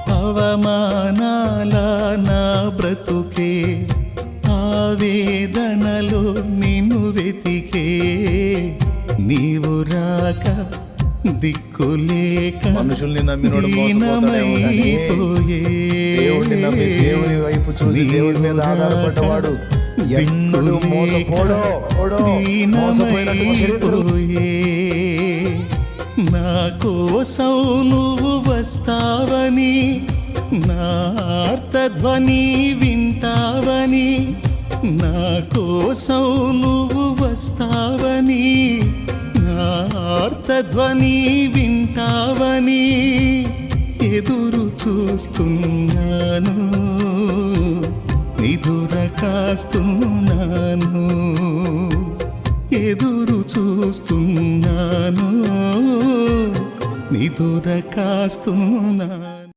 అవమానాల నా బ్రతుకే ఆవేదనలో నిన్ను వెతికే నీవు రాక దిక్కులేక మనుషుల్ని నమ్మినోడు మోసపోతాడేమోగాని దేవుడిని నమ్మి దేవుని వైపు చూసి దేవుని మీద ఆధారపడ్డవాడు ఎన్నడూ మోసపోయినట్టు. నా కోసం నువ్వు వస్తావని నా ఆర్తధ్వని వింటావని నా కోసం నువ్వు వస్తావని నా ఆర్తధ్వని వింటావని ఎదురు చూస్తున్నాను నిదుర కాస్తున్నాను ఎదురు చూస్తున్నాను నిదుర కాస్తున్నా.